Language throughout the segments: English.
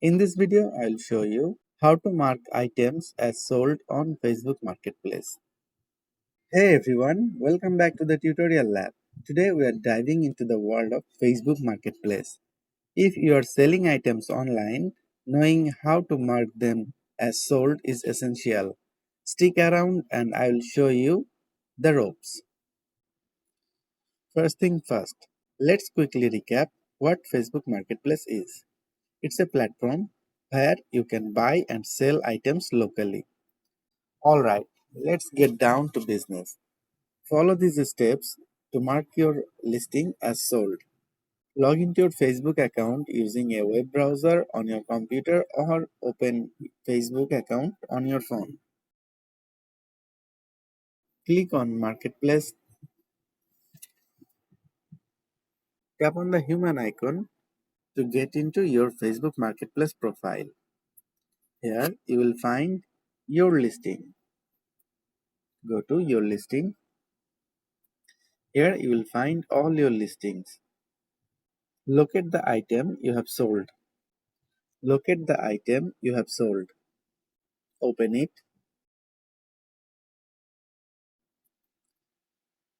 In this video, I'll show you how to mark items as sold on Facebook Marketplace. Hey everyone, welcome back to the tutorial lab. Today we are diving into the world of Facebook Marketplace. If you are selling items online, knowing how to mark them as sold is essential. Stick around and I will show you the ropes. First thing first, let's quickly recap what Facebook Marketplace is. It's a platform where you can buy and sell items locally. Alright, let's get down to business. Follow these steps to mark your listing as sold. Log into your Facebook account using a web browser on your computer or open Facebook account on your phone. Click on Marketplace, tap on the human icon to get into your Facebook Marketplace profile. Here you will find your listing. Go to your listing. Here you will find all your listings. Locate the item you have sold. Locate the item you have sold. Open it.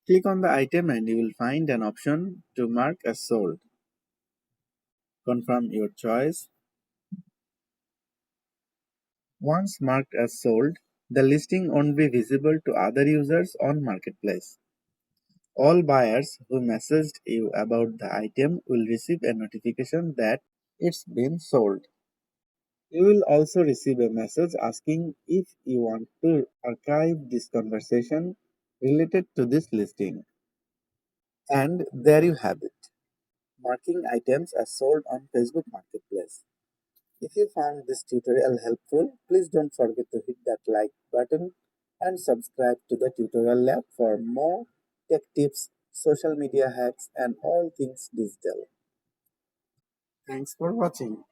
Click on the item and you will find an option to mark as sold. Confirm your choice. Once marked as sold, the listing won't be visible to other users on Marketplace. All buyers who messaged you about the item will receive a notification that it's been sold. You will also receive a message asking if you want to archive this conversation related to this listing. And there you have it, marking items as sold on Facebook Marketplace. If you found this tutorial helpful, please don't forget to hit that like button and subscribe to the tutorial lab for more tech tips, social media hacks, and all things digital. Thanks for watching.